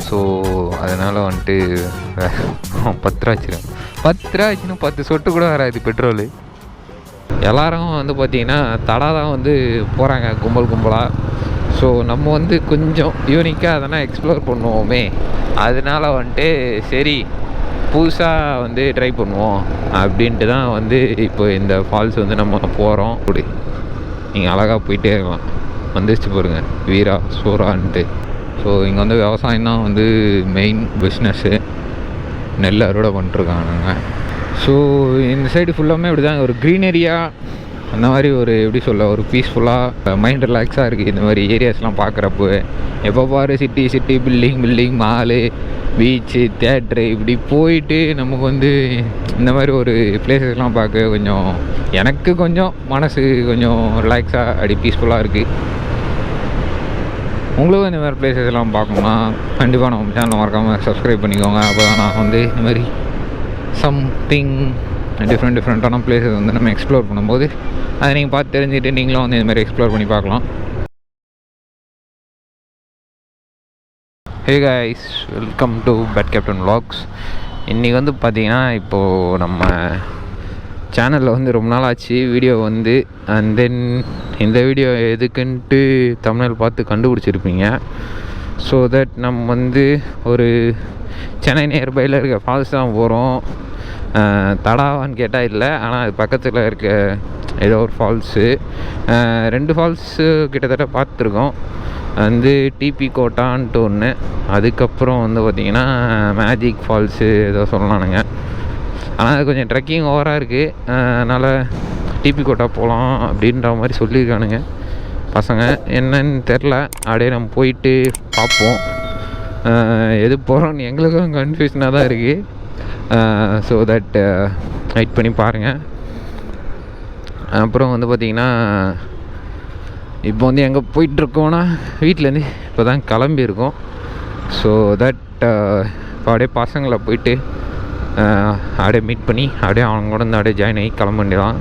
So அதனால் வந்துட்டு 10 ரூபா ஆச்சுன்னா 10 சொட்டு கூட வராது பெட்ரோலு. எல்லோரும் வந்து பார்த்திங்கன்னா தடா தான் வந்து போகிறாங்க கும்பலாக. ஸோ நம்ம வந்து கொஞ்சம் யூனிக்காக அதெல்லாம் எக்ஸ்ப்ளோர் பண்ணுவோமே, அதனால வந்துட்டு சரி புதுசாக வந்து ட்ரை பண்ணுவோம் அப்படின்ட்டு தான் வந்து இப்போ இந்த ஃபால்ஸ் வந்து நம்ம போகிறோம். அப்படி நீங்கள் அழகாக போயிட்டே இருக்கலாம். வந்துச்சு பாருங்கள் வீரா சூறான்ட்டு. ஸோ இங்கே வந்து விவசாயம் தான் வந்து மெயின் பிஸ்னஸ்ஸு. நெல் அறுவடை பண்ணிட்டுருக்காங்க. ஸோ இந்த சைடு ஃபுல்லாமே இப்படி தான் ஒரு க்ரீனரியாக அந்த மாதிரி ஒரு எப்படி சொல்ல ஒரு பீஸ்ஃபுல்லாக மைண்ட் ரிலாக்ஸாக இருக்குது இந்த மாதிரி ஏரியாஸ்லாம் பார்க்குறப்போ. எப்போ பாரு city building mall beach theatre இப்படி போயிட்டு நமக்கு வந்து இந்த மாதிரி ஒரு பிளேசஸ்லாம் பார்க்க கொஞ்சம் எனக்கு கொஞ்சம் மனசு கொஞ்சம் ரிலாக்ஸாக அப்படி பீஸ்ஃபுல்லாக இருக்குது. உங்களுக்கும் இந்த மாதிரி பிளேசஸ் எல்லாம் பார்க்கணுன்னா கண்டிப்பாக நம்ம சேனலை மறக்காமல் சப்ஸ்கிரைப் பண்ணிக்கோங்க. அப்போ தான் நான் வந்து இந்த மாதிரி சம்திங் டிஃப்ரெண்ட்டான பிளேசஸ் வந்து நம்ம எக்ஸ்ப்ளோர் பண்ணும்போது அதை நீங்கள் பார்த்து தெரிஞ்சுட்டு நீங்களும் வந்து இந்த மாதிரி எக்ஸ்ப்ளோர் பண்ணி பார்க்கலாம். Hey guys, welcome to bad captain vlogs. இன்றைக்கி வந்து பார்த்திங்கன்னா இப்போது நம்ம சேனலில் வந்து ரொம்ப நாள் ஆச்சு வீடியோ வந்து. அண்ட் தென் இந்த வீடியோ எதுக்குன்ட்டு தமிழ் பார்த்து கண்டுபிடிச்சிருப்பீங்க. ஸோ தட் நம்ம வந்து ஒரு சென்னை நியர்பையில் இருக்க ஃபால்ஸ் தான் போகிறோம். தடாவான்னு கேட்டால் இல்லை, ஆனால் அது பக்கத்தில் இருக்க ஏதோ ஒரு ஃபால்ஸு. 2 ஃபால்ஸு கிட்டத்தட்ட பார்த்துருக்கோம். வந்து டிபி கோட்டான்ட்டு ஒன்று, அதுக்கப்புறம் வந்து பார்த்திங்கன்னா மேஜிக் ஃபால்ஸு ஏதோ சொல்லலானுங்க. ஆனால் அது கொஞ்சம் ட்ரெக்கிங் ஓவராக இருக்குது. அதனால் டிபி கோட்டா போகலாம் அப்படின்ற மாதிரி சொல்லியிருக்கானுங்க பசங்க. என்னன்னு தெரில, அப்படியே நம்ம போயிட்டு பார்ப்போம். எது போகிறோன்னு எங்களுக்கும் கன்ஃபியூஷனாக தான் இருக்குது. ஸோ தட் வெயிட் பண்ணி பாருங்கள். அப்புறம் வந்து பார்த்திங்கன்னா இப்போ வந்து எங்கே போயிட்டுருக்கோன்னா வீட்டிலேருந்து இப்போ தான் கிளம்பியிருக்கோம். ஸோ தட் இப்போ அப்படியே பசங்களை போயிட்டு அப்படியே மீட் பண்ணி அப்படியே அவங்க கூட வந்து அப்படியே ஜாயின் ஆகி கிளம்ப வேண்டியதான்.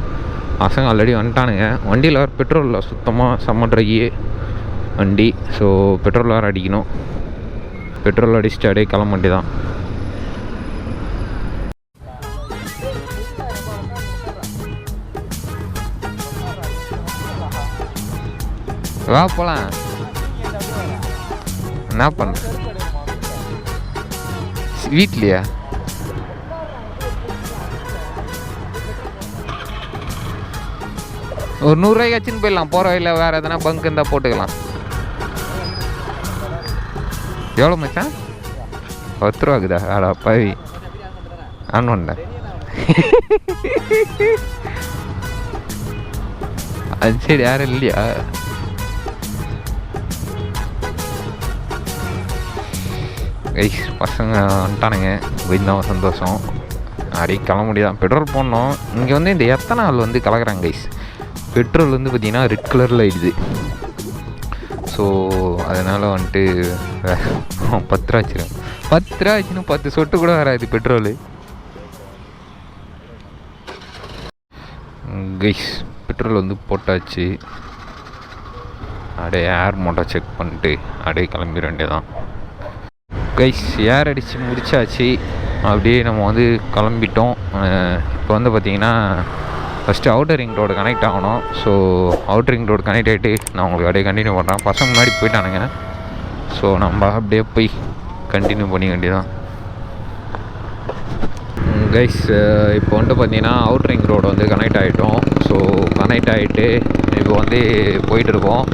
பசங்க ஆல்ரெடி வந்துட்டானுங்க. வண்டியில் வேறு பெட்ரோலில் சுத்தமாக செம்ம ட்ரை வண்டி. ஸோ பெட்ரோல் வேறு அடிக்கணும். பெட்ரோல் அடிச்சுட்டு அப்படியே கிளம்ப வேண்டியதான். வா போகலாம். என்ன பண்ண வீட்லையா? ஒரு 100 ரூபாய்க்காச்சுன்னு போயிடலாம். போகிற வழியில் வேறு எதனா பங்க் இருந்தால் போட்டுக்கலாம். எவ்வளோ மச்சான்? 10 ரூபாக்குதா? ஆடா பவி ஆனோண்டா. அது சரி, யாரும் இல்லையா? கைஸ் பசங்க வந்துட்டானுங்க, போயிருந்தோம் சந்தோஷம். அப்படியே கிளம்ப முடியாதான். பெட்ரோல் போடணும். இங்கே வந்து இந்த எத்தனால் வந்து கலக்கிறாங்க கைஸ். பெட்ரோல் வந்து பார்த்திங்கன்னா ரெட் கலரில் ஆயிடுது. ஸோ அதனால் வந்துட்டு 10 ரூபா ஆச்சுன்னா 10 சொட்டு கூட வராது பெட்ரோலு. கைஸ் பெட்ரோல் வந்து போட்டாச்சு. அப்படியே ஏர் மோட்டார் செக் பண்ணிட்டு அப்படியே கிளம்பிட வேண்டியதான். கைஸ் ஏர் அடித்து முடிச்சாச்சு. அப்படியே நம்ம வந்து கிளம்பிட்டோம். இப்போ வந்து பார்த்திங்கன்னா first outer ring road connect ஆகணும். So outer ring road connect ஆகிட்டு நான் உங்களுக்கு அப்படியே கண்டினியூ பண்ணுறேன். பசங்க முன்னாடி போயிட்டானுங்க. ஸோ நம்ம அப்படியே போய் கண்டினியூ பண்ணி வேண்டியதான். கைஸ் இப்போ வந்து பார்த்திங்கன்னா அவுட்டர் ரிங் ரோடு வந்து கனெக்ட் ஆகிட்டோம். ஸோ கனெக்ட் ஆகிட்டு இப்போ வந்து போயிட்டுருக்கோம்.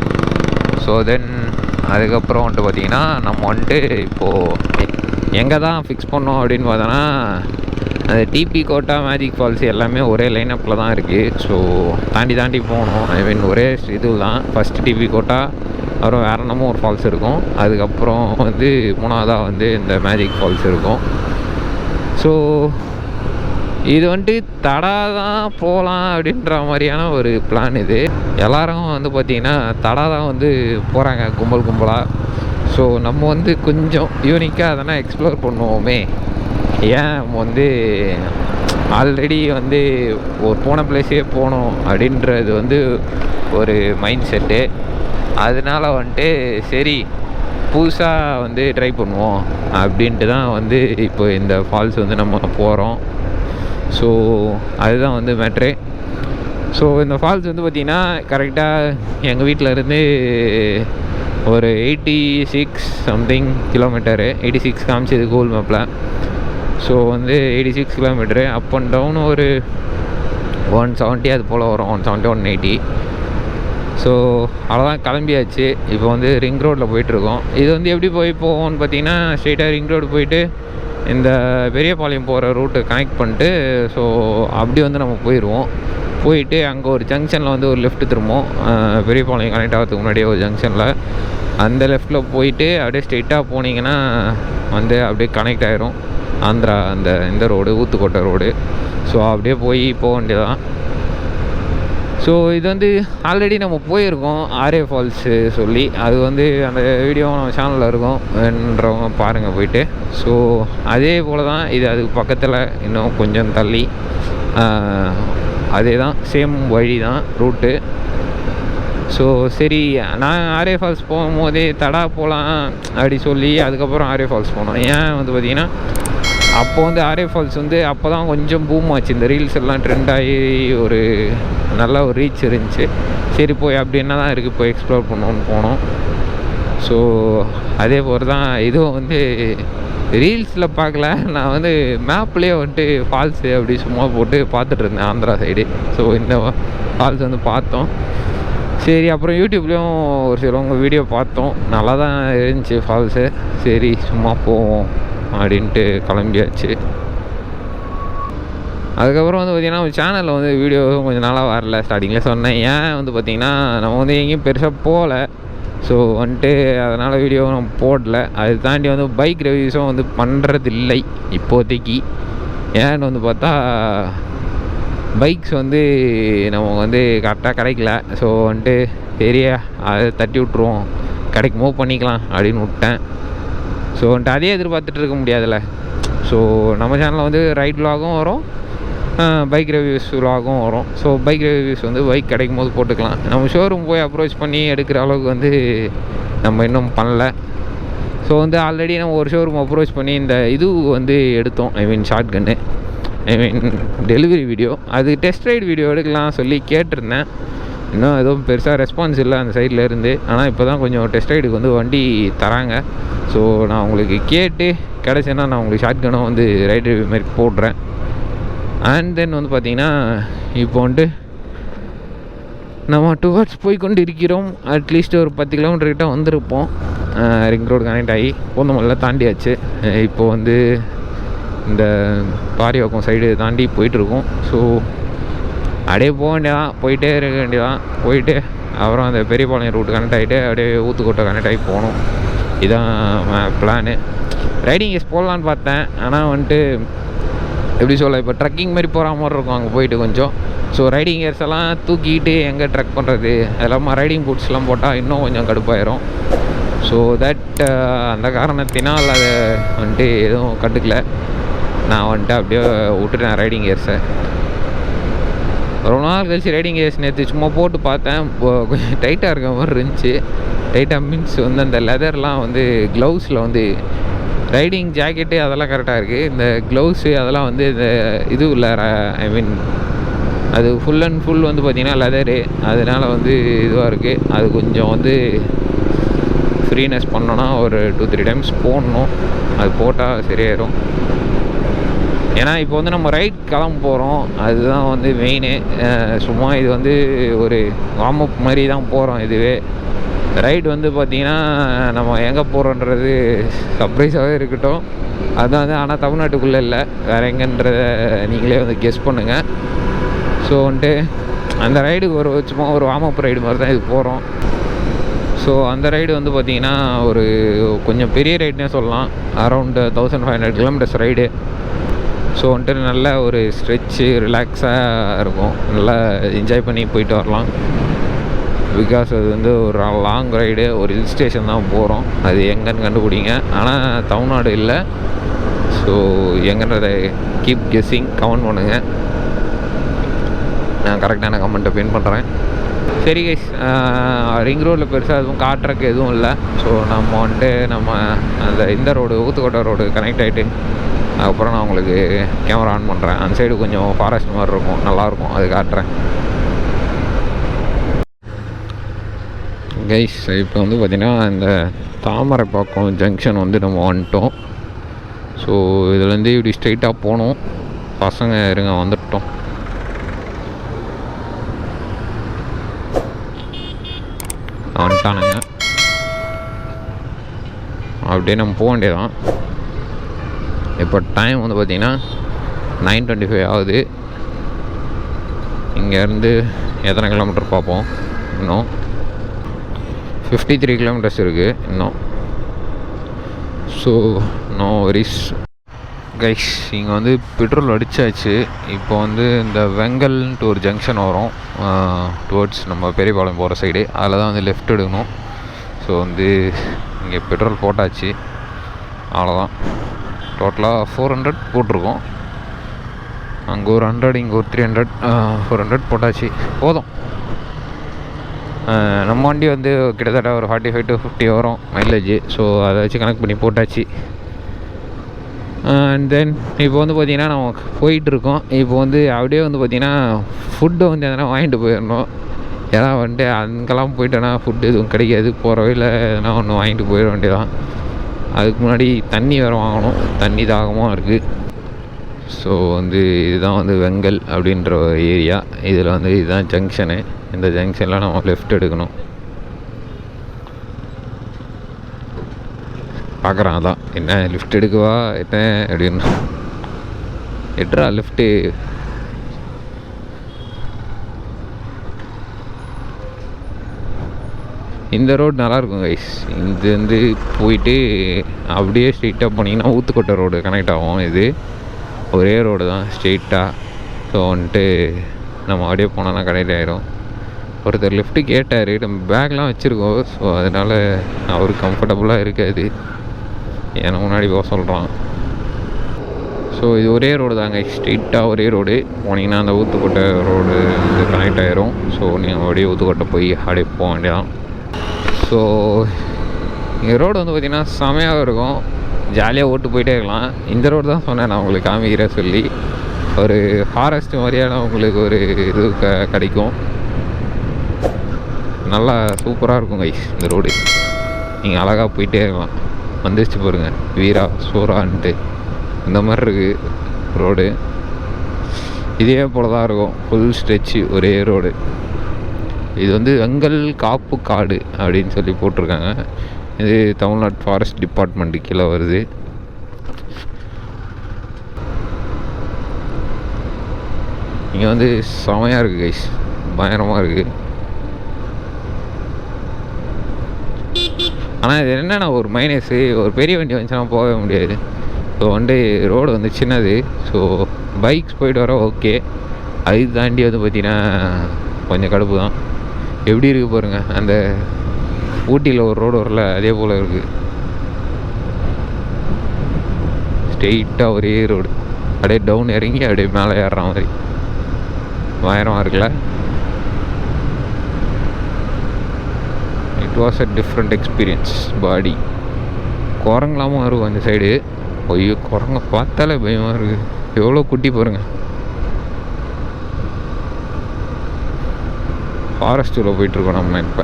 ஸோ தென் அதுக்கப்புறம் வந்துட்டு பார்த்திங்கன்னா நம்ம வந்துட்டு இப்போது எங்கே தான் ஃபிக்ஸ் பண்ணோம் அப்படின்னு பார்த்தோன்னா அந்த டிபி கோட்டா மேஜிக் ஃபால்ஸ் எல்லாமே ஒரே லைனப்பில் தான் இருக்குது. ஸோ தாண்டி போகணும். ஐ மீன் ஒரே இது தான். ஃபஸ்ட்டு டிபி கோட்டா, அப்புறம் வேறு என்னமோ ஒரு ஃபால்ஸ் இருக்கும். அதுக்கப்புறம் வந்து 3ஆவதாக வந்து இந்த மேஜிக் ஃபால்ஸ் இருக்கும். ஸோ இது வந்துட்டு தடா தான் போகலாம் அப்படின்ற மாதிரியான ஒரு பிளான் இது. எல்லோரும் வந்து பார்த்திங்கன்னா தடா தான் வந்து போகிறாங்க கும்பலாக. ஸோ நம்ம வந்து கொஞ்சம் யூனிக்காக அதெல்லாம் எக்ஸ்ப்ளோர் பண்ணுவோமே, ஏன் வந்து ஆல்ரெடி வந்து ஒரு போன பிளேஸே போகணும் அப்படின்றது வந்து ஒரு மைண்ட் செட்டு. அதனால வந்துட்டு சரி புதுசாக வந்து ட்ரை பண்ணுவோம் அப்படின்ட்டு தான் வந்து இப்போ இந்த ஃபால்ஸ் வந்து நம்ம போகிறோம். ஸோ அதுதான் வந்து மேட்ரு. ஸோ இந்த ஃபால்ஸ் வந்து பார்த்திங்கன்னா கரெக்டாக எங்கள் வீட்டில் இருந்து ஒரு 86 சம்திங் கிலோமீட்டரு, 86 காமிச்சது கூகுள் மேப்பில். ஸோ வந்து 86 கிலோமீட்டரு, அப் அண்ட் டவுன் ஒரு 170 அது போல் வரும், 170 180. ஸோ அவ்வளோதான், கிளம்பியாச்சு. இப்போ வந்து ரிங் ரோட்டில் போயிட்டுருக்கோம். இது வந்து எப்படி போவோம்னு பார்த்தீங்கன்னா ஸ்ட்ரெயிட்டாக ரிங் ரோடு போயிட்டு இந்த பெரியபாளையம் போகிற ரூட்டை கனெக்ட் பண்ணிட்டு ஸோ அப்படி வந்து நம்ம போயிடுவோம். போயிட்டு அங்கே ஒரு ஜங்ஷனில் வந்து ஒரு லெஃப்ட் திரும்பும், பெரியபாளையம் கனெக்ட் ஆகிறதுக்கு முன்னாடியே ஒரு ஜங்ஷனில் அந்த லெஃப்ட்டில் போயிட்டு அப்படியே ஸ்ட்ரெயிட்டாக போனீங்கன்னா வந்து அப்படியே கனெக்ட் ஆகிரும் ஆந்திரா அந்த இந்த ரோடு, ஊத்துக்கோட்டை ரோடு. ஸோ அப்படியே போய் போக வேண்டியதான். ஸோ இது வந்து ஆல்ரெடி நம்ம போயிருக்கோம் ஆர்ஏ ஃபால்ஸு சொல்லி, அது வந்து அந்த வீடியோ நம்ம சேனலில் இருக்கும்ன்றவங்க பாருங்கள் போயிட்டு. ஸோ அதே போல் தான் இது, அதுக்கு பக்கத்தில் இன்னும் கொஞ்சம் தள்ளி அதே தான், சேம் வழி தான் ரூட்டு. ஸோ சரி, நான் ஆர்ஏ ஃபால்ஸ் போகும்போதே தடா போகலாம் அப்படி சொல்லி அதுக்கப்புறம் ஆர்ஏ ஃபால்ஸ் போனோம். ஏன் வந்து பார்த்திங்கன்னா அப்போ வந்து ஆர்ஏ ஃபால்ஸ் வந்து அப்போ தான் கொஞ்சம் பூம் ஆச்சு, இந்த ரீல்ஸ் எல்லாம் ட்ரெண்ட் ஆகி ஒரு நல்ல ஒரு ரீச் இருந்துச்சு. சரி போய் அப்படி என்ன தான் இருக்குது போய் எக்ஸ்ப்ளோர் பண்ணுவோன்னு போனோம். ஸோ அதே போல் தான் இதுவும் வந்து ரீல்ஸில் பார்க்கல, நான் வந்து மேப்லேயே வந்துட்டு ஃபால்ஸு அப்படி சும்மா போட்டு பார்த்துட்டு இருந்தேன் ஆந்திரா சைடு. ஸோ இந்த ஃபால்ஸ் வந்து பார்த்தோம். சரி, அப்புறம் யூடியூப்லேயும் ஒரு சிலவங்க வீடியோ பார்த்தோம், நல்லா தான் இருந்துச்சு ஃபால்ஸு. சரி சும்மா போவோம் அப்படின்ட்டு கிளம்பியாச்சு. அதுக்கப்புறம் வந்து பார்த்திங்கன்னா சேனலில் வந்து வீடியோ கொஞ்சம் நாளாக வரல. ஸ்டார்டிங்கில் சொன்னேன், ஏன் வந்து பார்த்திங்கன்னா நம்ம வந்து எங்கேயும் பெருசாக போகல. ஸோ வந்துட்டு அதனால் வீடியோ நம்ம போடல. அது தாண்டி வந்து பைக் ரிவ்யூஸும் வந்து பண்ணுறது இல்லை இப்போதைக்கு. ஏன்னு வந்து பார்த்தா பைக்ஸ் வந்து நம்ம வந்து கரெக்டாக கிடைக்கல. ஸோ வந்துட்டு சரியா அதை தட்டி விட்ருவோம், கடைக்கு மூவ் பண்ணிக்கலாம் அப்படின்னு விட்டேன். ஸோ வந்துட்டு அதே எதிர்பார்த்துட்டு இருக்க முடியாதுல்ல. ஸோ நம்ம சேனலில் வந்து ரைட் விலாகும் வரும், பைக் ரிவ்யூஸ் விலாகும் வரும். ஸோ பைக் ரிவ்யூஸ் வந்து பைக் கிடைக்கும் போது போட்டுக்கலாம். நம்ம ஷோரூம் போய் அப்ரோச் பண்ணி எடுக்கிற அளவுக்கு வந்து நம்ம இன்னும் பண்ணல. ஸோ வந்து ஆல்ரெடி நம்ம ஒரு ஷோரூம் அப்ரோச் பண்ணி இந்த இது வந்து எடுத்தோம், ஐ மீன் ஷார்ட் கன்னு, ஐ மீன் டெலிவரி வீடியோ. அது டெஸ்ட் ரைடு வீடியோ எடுக்கலாம் சொல்லி கேட்டிருந்தேன். இன்னும் எதுவும் பெருசாக ரெஸ்பான்ஸ் இல்லை அந்த சைடில் இருந்து. ஆனால் இப்போ தான் கொஞ்சம் டெஸ்ட் ரைடுக்கு வந்து வண்டி தராங்க. ஸோ நான் உங்களுக்கு கேட்டு கிடச்சேன்னா நான் உங்களுக்கு ஷார்ட் கன்னும் வந்து ரைடு ரிவ்யூ மாதிரி போடுறேன். அண்ட் தென் வந்து பார்த்திங்கன்னா இப்போ வந்துட்டு நம்ம டுவர்ட்ஸ் போய் கொண்டு இருக்கிறோம். அட்லீஸ்ட் ஒரு 10 கிலோமீட்டர் கிட்ட வந்திருப்போம். ரிங் ரோடு கனெக்ட் ஆகி போந்தமல்லாம் தாண்டியாச்சு. இப்போது வந்து இந்த பாரிவாக்கம் சைடு தாண்டி போயிட்டுருக்கோம். ஸோ அப்படியே போக வேண்டியதான், போயிட்டே இருக்க வேண்டியதான். போயிட்டு அப்புறம் அந்த பெரியபாளையம் ரூட் கனெக்ட் ஆகிட்டு அப்படியே ஊத்துக்கோட்டை கனெக்ட் ஆகி போகணும். இதுதான் பிளானு. ரைடிங் கேஸ் போடலான்னு பார்த்தேன், ஆனால் வந்துட்டு எப்படி சொல்ல, இப்போ ட்ரக்கிங் மாதிரி போகிற மாதிரி இருக்கும் அங்கே போயிட்டு கொஞ்சம். ஸோ ரைடிங் கேர்ஸ் எல்லாம் தூக்கிட்டு எங்கே ட்ரக் பண்ணுறது, அதெல்லாம் ரைடிங் பூட்ஸ்லாம் போட்டால் இன்னும் கொஞ்சம் கடுப்பாயிரும். ஸோ தட் அந்த காரணத்தினால் அதை வந்துட்டு எதுவும் கண்டுக்கல. நான் வந்துட்டு அப்படியே விட்டுட்டேன் ரைடிங் கேர்ஸை. ரொம்ப நாள் கழிச்சு ரைடிங் கேர்ஸ் நேற்று சும்மா போட்டு பார்த்தேன், கொஞ்சம் டைட்டாக இருக்க மாதிரி இருந்துச்சு. டைட்டாக மீன்ஸ் வந்து அந்த லெதர்லாம் வந்து க்ளவுஸில் வந்து ரைடிங் ஜாக்கெட்டு அதெல்லாம் கரெக்டாக இருக்குது. இந்த க்ளவுஸு அதெல்லாம் வந்து இந்த இது இல்லை, ஐ மீன் அது ஃபுல் அண்ட் ஃபுல் வந்து பார்த்திங்கன்னா லெதரு, அதனால் வந்து இதுவாக இருக்குது. அது கொஞ்சம் வந்து ஃப்ரீனஸ் பண்ணோன்னா ஒரு 2-3 டைம்ஸ் போடணும். அது போட்டால் சரியாயிடும். ஏன்னா இப்போ வந்து நம்ம ரைட் கிளம்ப போகிறோம், அதுதான் வந்து மெயினு. சும்மா இது வந்து ஒரு வார்ம் அப் மாதிரி தான் போகிறோம். இதுவே ரைடு வந்து பார்த்திங்கன்னா நம்ம எங்கே போகிறோன்றது சர்ப்ரைஸாகவே இருக்கட்டும். அதுதான் வந்து, ஆனால் தமிழ்நாட்டுக்குள்ளே இல்லை, வேறு எங்கேன்றத நீங்களே வந்து கெஸ் பண்ணுங்கள். ஸோ வந்துட்டு அந்த ரைடுக்கு ஒரு சும்மா ஒரு வார்ம் அப் ரைடு மாதிரி தான் இது போகிறோம். ஸோ அந்த ரைடு வந்து பார்த்திங்கன்னா ஒரு கொஞ்சம் பெரிய ரைடுனே சொல்லலாம். Around 1500 kilometres ride. ஸோ வந்துட்டு நல்ல ஒரு ஸ்ட்ரெச்சு ரிலாக்ஸாக இருக்கும், நல்லா என்ஜாய் பண்ணி போயிட்டு வரலாம். பிகாஸ் அது வந்து ஒரு லாங் ரைடு, ஒரு ஹில் ஸ்டேஷன் தான் போகிறோம். அது எங்கன்னு கண்டுபிடிங்க, ஆனால் தமிழ்நாடு இல்லை. ஸோ எங்கன்றதை கீப் கெஸ்ஸிங், கமெண்ட் பண்ணுங்கள். நான் கரெக்டான கமெண்ட்டை பின் பண்ணுறேன். சரி கைஸ், ரிங் ரோடில் பெருசாக எதுவும் காட்டுறக்கு எதுவும் இல்லை. ஸோ நம்ம வந்துட்டு அந்த இந்த ரோடு ஊத்துக்கோட்டை ரோடு கனெக்ட் ஆகிட்டு அதுக்கப்புறம் நான் உங்களுக்கு கேமரா ஆன் பண்ணுறேன். அந்த சைடு கொஞ்சம் ஃபாரஸ்ட் மாதிரி இருக்கும், நல்லாயிருக்கும், அது காட்டுறேன் கைஸ். இப்போ வந்து பார்த்திங்கன்னா இந்த தாமரைப்பாக்கம் ஜங்ஷன் வந்து நம்ம வந்துட்டோம். ஸோ இதுலேருந்து இப்படி ஸ்ட்ரைட்டாக போகணும். பசங்க இருங்க வந்துட்டோம். வந்துட்டானுங்க, அப்படியே நம்ம போக வேண்டியதான். இப்போ டைம் வந்து பார்த்திங்கன்னா 9:25 ஆகுது. இங்கேருந்து எத்தனை கிலோமீட்டர் பார்ப்போம். இன்னும் 53 கிலோமீட்டர்ஸ் இருக்குது இன்னும். So no worries guys. இங்கே வந்து பெட்ரோல் அடித்தாச்சு. இப்போ வந்து இந்த வெங்கல்ன்ட்டு ஒரு ஜங்ஷன் வரும் டுவர்ட்ஸ் நம்ம பெரியபாளையம் போகிற சைடு. அதில் தான் வந்து லெஃப்ட் எடுக்கணும். ஸோ வந்து இங்கே பெட்ரோல் போட்டாச்சு, அவ்வளோதான். டோட்டலாக 400 போட்டிருக்கோம். அங்கே ஒரு 100, இங்கே ஒரு 300, 400 போட்டாச்சு, போதும். நம்ம வண்டி வந்து கிட்டத்தட்ட ஒரு 45 to 50 வரும் மைலேஜ். ஸோ அதை வச்சு கனெக்ட் பண்ணி போட்டாச்சு. அண்ட் தென் இப்போ வந்து பார்த்திங்கன்னா நம்ம போயிட்டுருக்கோம். இப்போ வந்து அப்படியே வந்து பார்த்திங்கன்னா ஃபுட்டை வந்து எதனா வாங்கிட்டு போயிடணும். ஏன்னா வந்துட்டு அங்கெல்லாம் போயிட்டோன்னா ஃபுட்டு எதுவும் கிடைக்காது. போகிற வழியில் எதனா ஒன்று வாங்கிட்டு போயிட வேண்டியதான். அதுக்கு முன்னாடி தண்ணி வேறு வாங்கணும், தண்ணி தாகமாக இருக்குது. ஸோ வந்து இதுதான் வந்து வெங்கல் அப்படின்ற ஏரியா. இதில் வந்து இதுதான் ஜங்ஷனு. இந்த ஜங்ஷனில் நம்ம லெஃப்ட் எடுக்கணும். பார்க்குறான் அதான், என்ன லிஃப்ட் எடுக்கவா என்ன அப்படின்னு. எட்ரா லிஃப்ட்டு. இந்த ரோடு நல்லாயிருக்கும் கைஸ். இது வந்து போயிட்டு அப்படியே ஸ்ட்ரெயிட்டாக போனீங்கன்னா ஊத்துக்கோட்டை ரோடு கனெக்ட் ஆகும். இது ஒரே ரோடு தான் ஸ்ட்ரெயிட்டாக. ஸோ வந்துட்டு நம்ம அப்படியே போனோன்னா கனெக்ட் ஆகிடும். ஒருத்தர் லிஃப்ட்டு கேட்டார், நம்ம பேக்லாம் வச்சுருக்கோம். ஸோ அதனால் அவருக்கு கம்ஃபர்டபுளாக இருக்காது, ஏன்னா முன்னாடி போக சொல்கிறான். ஸோ இது ஒரே ரோடு தாங்க, ஸ்ட்ரெயிட்டாக ஒரே ரோடு போனீங்கன்னா அந்த ஊத்துக்கோட்டை ரோடு வந்து கனெக்ட் ஆகிரும். ஸோ நீங்கள் அப்படியே ஊத்துக்கோட்டை போய் அப்படியே போக வேண்டியதான். ஸோ இந்த ரோடு வந்து பார்த்திங்கன்னா செமையாக இருக்கும், ஜாலியாக ஓட்டு போயிட்டே இருக்கலாம். இந்த ரோடு தான் சொன்னேன் நான் உங்களுக்கு காமிக்கிறேன் சொல்லி. ஒரு ஃபாரஸ்ட் மாதிரியான உங்களுக்கு ஒரு இது கிடைக்கும், நல்லா சூப்பராக இருக்கும் கைஸ் இந்த ரோடு. நீங்கள் அழகாக போயிட்டே இருக்கலாம். வந்துச்சு பாருங்கள், வீரா சூரான்ட்டு இந்த மாதிரி இருக்குது ரோடு. இதே போல் தான் இருக்கும், ஃபுல் ஸ்ட்ரெச்சு ஒரே ரோடு. இது வந்து வெங்கல் காப்பு காடு அப்படின்னு சொல்லி போட்டிருக்காங்க. இது தமிழ்நாடு ஃபாரஸ்ட் டிபார்ட்மெண்ட்டு கீழே வருது. இங்கே வந்து செமையாக இருக்குது கைஸ், பயங்கரமாக இருக்குது. ஆனால் இது என்னென்னா ஒரு மைனஸு, ஒரு பெரிய வண்டி வந்துச்சுன்னா போகவே முடியாது. ஸோ வந்து ரோடு வந்து சின்னது. ஸோ பைக்ஸ் போய்ட்டு வர ஓகே, அது தாண்டி வந்து பார்த்திங்கன்னா கொஞ்சம் கடுப்பு தான். எப்படி இருக்குது பாருங்கள், அந்த ஊட்டியில் ஒரு ரோடு வரல அதே போல் இருக்குது. ஸ்ட்ரெயிட்டாக ஒரே ரோடு, அப்படியே டவுன் இறங்கி அப்படியே மேலே ஏறுற மாதிரி பயங்கரமாக இருக்குல்ல. It was a different experience buddy. குரங்களாமல் இருக்கும் அந்த சைடு. ஐயோ, குரங்க பார்த்தாலே பயமாக இருக்குது, எவ்வளோ குட்டி பாருங்கள். ஃபாரஸ்ட்டில் போயிட்டுருக்கோம் நம்ம இப்போ.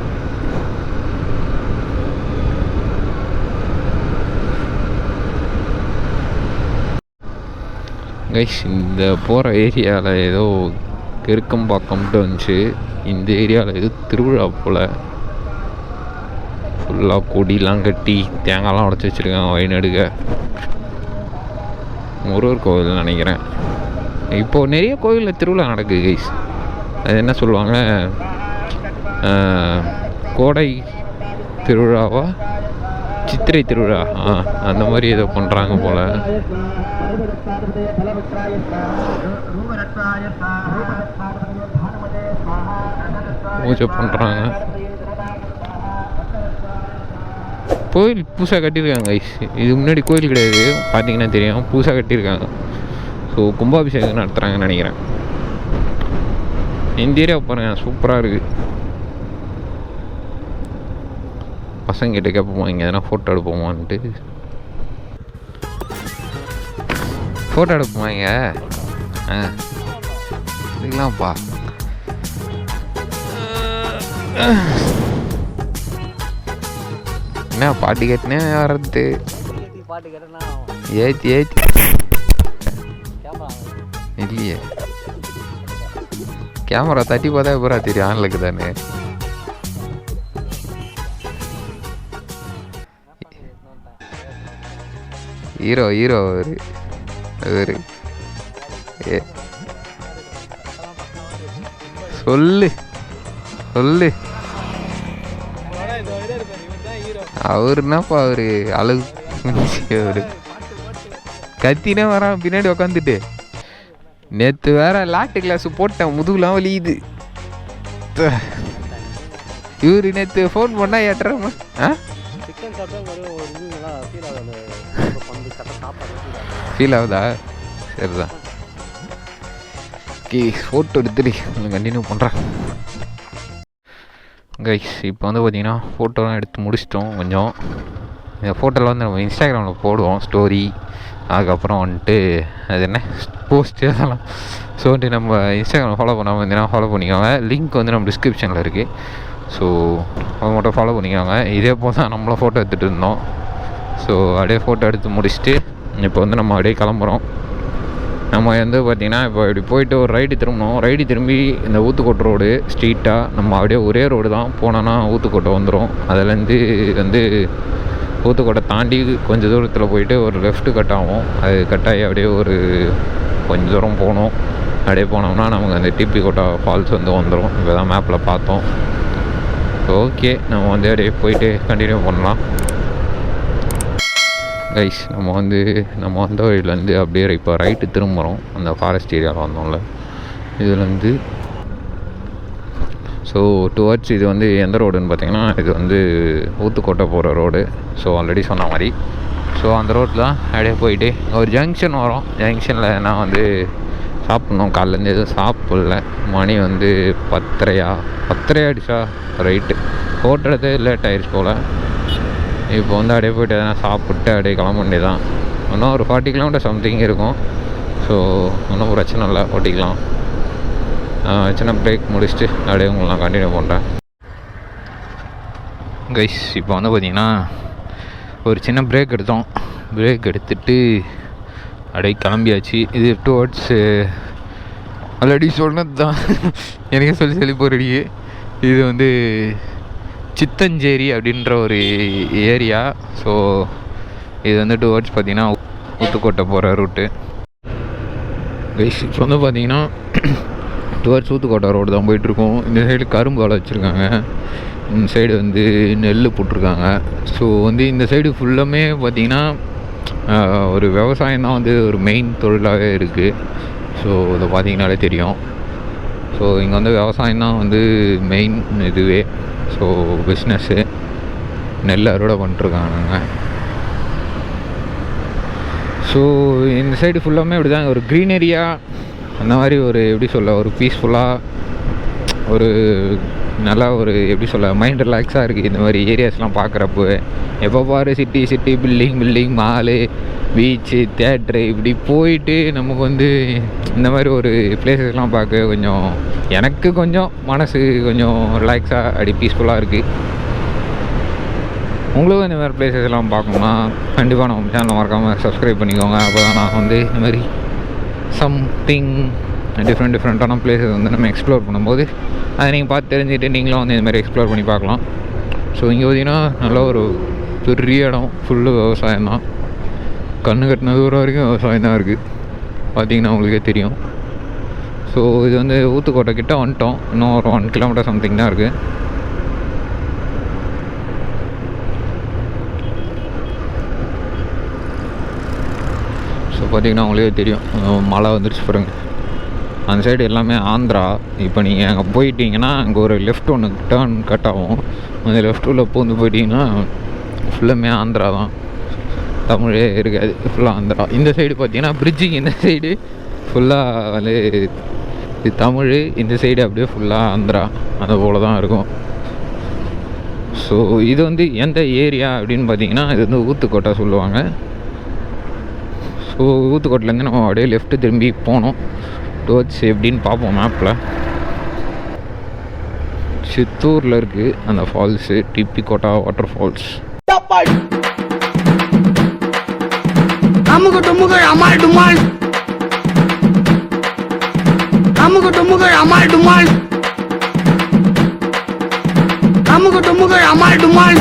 கைஸ், இந்த போகிற ஏரியாவில் ஏதோ கெருக்கம்பாக்கம்ட்டு வந்துச்சு. இந்த ஏரியாவில் ஏதோ திருவிழா போல், ஃபுல்லாக கொடிலாம் கட்டி தேங்காய்லாம் உடச்சி வச்சுருக்காங்க வழிநடுக்க. முருகர் கோவில் நினைக்கிறேன். இப்போது நிறைய கோவிலில் திருவிழா நடக்குது கைஸ். அது என்ன சொல்லுவாங்க, கோடை திருவிழாவா சித்திரை திருவிழா, அந்த மாதிரி ஏதோ பண்ணுறாங்க போல். பூஜை பண்ணுறாங்க. கோயில் புதுசாக கட்டியிருக்காங்க கைஸ். இதுக்கு முன்னாடி கோயில் கிடையாது, பார்த்தீங்கன்னா தெரியும், புதுசாக கட்டியிருக்காங்க. ஸோ கும்பாபிஷேகம் நடத்துகிறாங்கன்னு நினைக்கிறேன். இந்த ஏரியா பாருங்கள், சூப்பராக இருக்குது. பசங்கிட்ட கேட்போமா இங்கே எதனா ஃபோட்டோ எடுப்போமான்ட்டு. ஃபோட்டோ எடுப்போமா இங்கே? இதுங்களாம்ப்பா என்ன பாட்டு கேட்டுனே வர்றது? ஏத்தி இல்லையே, கேமரா தட்டி பார்த்தா எப்பரா தெரியும் ஆன்லுக்கு தானே. ஹீரோ அவரு சொல்லு அவரு என்னப்பா அவரு அழகு அவரு கத்தினே வரான் பின்னாடி உக்காந்துட்டு. நேற்று வேற லாட்டு கிளாஸ் போட்டேன், முதுகுலாம் வலியுது. இவரு நேற்று ஃபோன் பண்ணா ஏட்டுறமா ஃபீல் ஆகுதா? சரிதான். ஃபோட்டோ எடுத்துட்டு கண்டினியூ பண்ணுறேன் கைஸ். இப்போ வந்து பார்த்தீங்கன்னா ஃபோட்டோலாம் எடுத்து முடிச்சிட்டோம். கொஞ்சம் இந்த ஃபோட்டோவில் வந்து நம்ம இன்ஸ்டாகிராமில் போடுவோம் ஸ்டோரி, அதுக்கப்புறம் வந்துட்டு அது என்ன போஸ்ட்டு அதெல்லாம். ஸோ வந்துட்டு நம்ம இன்ஸ்டாகிராம் ஃபாலோ பண்ணாமல் இருந்தீங்கன்னா ஃபாலோ பண்ணிக்கோங்க. லிங்க் வந்து நம்ம டிஸ்கிரிப்ஷனில் இருக்குது. ஸோ அதை மட்டும் ஃபாலோ பண்ணிக்கோங்க. இதே போல் தான் நம்மளும் ஃபோட்டோ எடுத்துகிட்டு இருந்தோம். ஸோ அப்படியே ஃபோட்டோ எடுத்து முடிச்சுட்டு இப்போ வந்து நம்ம அப்படியே கிளம்புறோம். நம்ம வந்து பார்த்திங்கன்னா இப்போ இப்படி போயிட்டு ஒரு ரைடு திரும்பணும். ரைடு திரும்பி இந்த ஊத்துக்கோட்டை ரோடு ஸ்ட்ரீட்டாக நம்ம அப்படியே ஒரே ரோடு தான் போனோன்னா ஊத்துக்கோட்டை வந்துடும். அதுலேருந்து வந்து ஊத்துக்கோட்டை தாண்டி கொஞ்சம் தூரத்தில் போயிட்டு ஒரு லெஃப்ட்டு கட் ஆகும். அது கட்டாகி அப்படியே ஒரு கொஞ்சம் தூரம் போகணும். அப்படியே போனோம்னா நமக்கு அந்த டிபி கோட்டா ஃபால்ஸ் வந்து வந்துடும். இப்போ தான் மேப்பில் பார்த்தோம். ஓகே, நம்ம வந்து அப்படியே போயிட்டு கண்டினியூ பண்ணலாம் கைஸ். நம்ம வந்த வழியிலேருந்து அப்படியே இப்போ ரைட்டு திரும்புகிறோம். அந்த ஃபாரஸ்ட் ஏரியாவில் வந்தோம்ல இதுலேருந்து. ஸோ டுவர்ட்ஸ் இது வந்து எந்த ரோடுன்னு பார்த்தீங்கன்னா இது வந்து ஊத்துக்கோட்டை போகிற ரோடு. ஸோ ஆல்ரெடி சொன்ன மாதிரி ஸோ அந்த ரோட்டில் தான் அப்படியே போயிட்டு ஒரு ஜங்ஷன் வரும். ஜங்ஷனில் நான் வந்து சாப்பிட்ணும். காலையிலேருந்து எதுவும் சாப்பிடல. மணி வந்து 10:30 ஆகிடுச்சா? ரைட்டு ஹோட்டலுக்கு லேட் ஆகிடுச்சு போல். இப்போ வந்து அப்படியே போய்ட்டு எதனா சாப்பிட்டு அப்படியே கிளம்ப வேண்டியதான். இன்னும் ஒரு 40 கிலோமீட்டர் சம்திங் இருக்கும். ஸோ ஒன்றும் பிரச்சனை இல்லை, ஓட்டிக்கலாம். சின்ன பிரேக் முடிச்சுட்டு அப்படியே உங்களை நான் கண்டினியூ பண்ணுறேன் கைஸ். இப்போ வந்து பார்த்திங்கன்னா ஒரு சின்ன பிரேக் எடுத்தோம். பிரேக் எடுத்துகிட்டு அப்படியே கிளம்பியாச்சு. இது டுவர்ட்ஸு ஆல்ரெடி சொன்னது தான் எனக்கே சொல்லி போகிறடியே. இது வந்து சித்தஞ்சேரி அப்படின்ற ஒரு ஏரியா. ஸோ இது வந்து டுவர்ட்ஸ் பார்த்திங்கன்னா ஊத்துக்கோட்டை போகிற ரூட்டு கைஸ். இப்போ வந்து பார்த்திங்கன்னா டுவர்ட்ஸ் ஊத்துக்கோட்டை ரோடு தான் போயிட்டுருக்கோம். இந்த சைடு கரும்பு வலை வச்சுருக்காங்க, இந்த சைடு வந்து நெல் போட்டிருக்காங்க. ஸோ வந்து இந்த சைடு ஃபுல்லாமே பார்த்திங்கன்னா ஒரு விவசாயம் தான் வந்து ஒரு மெயின் தொழிலாகவே இருக்குது. ஸோ இதை பார்த்திங்கனாலே தெரியும். ஸோ இங்கே வந்து விவசாயம் தான் வந்து மெயின் இதுவே. ஸோ பிஸ்னஸ்ஸு நெல் அறுவடை பண்ணிட்டுருக்காங்க. ஸோ இந்த சைடு ஃபுல்லாமே இப்படி தான் ஒரு க்ரீனரியாக அந்த மாதிரி ஒரு எப்படி சொல்ல ஒரு பீஸ்ஃபுல்லாக ஒரு நல்லா ஒரு எப்படி சொல்ல மைண்ட் ரிலாக்ஸாக இருக்குது இந்த மாதிரி ஏரியாஸ்லாம் பார்க்குறப்போ. எப்போ பாரு city building mall beach theatre இப்படி போயிட்டு நமக்கு வந்து இந்த மாதிரி ஒரு பிளேஸஸ்லாம் பார்க்க கொஞ்சம் எனக்கு கொஞ்சம் மனசு கொஞ்சம் ரிலாக்ஸாக அப்படி பீஸ்ஃபுல்லாக இருக்குது. உங்களுக்கும் இந்த மாதிரி பிளேஸஸ்லாம் பார்க்கணுன்னா கண்டிப்பாக நம்ம சேனலை மறக்காமல் சப்ஸ்கிரைப் பண்ணிக்கோங்க. அப்போ தான் நான் வந்து இந்த மாதிரி சம்திங் டிஃப்ரெண்ட்டான பிளேஸஸ் வந்து நம்ம எக்ஸ்ப்ளோர் பண்ணும்போது அதை நீங்கள் பார்த்து தெரிஞ்சுட்டு நீங்களும் வந்து இந்த மாதிரி எக்ஸ்ப்ளோர் பண்ணி பார்க்கலாம். ஸோ இங்கே பார்த்திங்கன்னா நல்ல ஒரு பெரிய இடம், ஃபுல்லு விவசாயம் தான். கண்ணு கட்டின தூரம் வரைக்கும் விவசாயம் தான் இருக்குது, பார்த்திங்கன்னா உங்களுக்கே தெரியும். ஸோ இது வந்து ஊத்துக்கோட்டை கிட்ட வந்துட்டோம். இன்னும் ஒரு 1 கிலோமீட்டர் சம்திங் தான் இருக்குது. ஸோ பார்த்திங்கன்னா உங்களுக்கே தெரியும் மழை வந்துருச்சு பாருங்க. அந்த சைடு எல்லாமே ஆந்திரா. இப்போ நீங்கள் அங்கே போயிட்டீங்கன்னா அங்கே ஒரு லெஃப்ட் ஒன்று டேர்ன் கட் ஆகும். அந்த லெஃப்ட் உள்ள பூந்து போயிட்டீங்கன்னா ஃபுல்லாமே ஆந்திரா தான், தமிழே இருக்காது, ஃபுல்லாக ஆந்திரா. இந்த சைடு பார்த்தீங்கன்னா பிரிட்ஜிங் இந்த சைடு ஃபுல்லாக வந்து இது தமிழ், இந்த சைடு அப்படியே ஃபுல்லாக ஆந்திரா, அது போல் தான் இருக்கும். ஸோ இது வந்து எந்த ஏரியா அப்படின்னு பார்த்தீங்கன்னா இது வந்து ஊத்துக்கோட்டை சொல்லுவாங்க. ஸோ ஊத்துக்கோட்டையிலேருந்து நம்ம அப்படியே லெஃப்ட்டு திரும்பி போனோம் டுவர்ட்ஸ் எப்படின்னு பார்ப்போம் மேப்பில். சித்தூரில் இருக்குது அந்த ஃபால்ஸு, டிபி கோட்டா வாட்டர் ஃபால்ஸ். அமுக டுமுகள் அமால் டுமால், அமுக டுமுகள் அமால் டுமால், அமுக டுமுகள் அமால் டுமால்.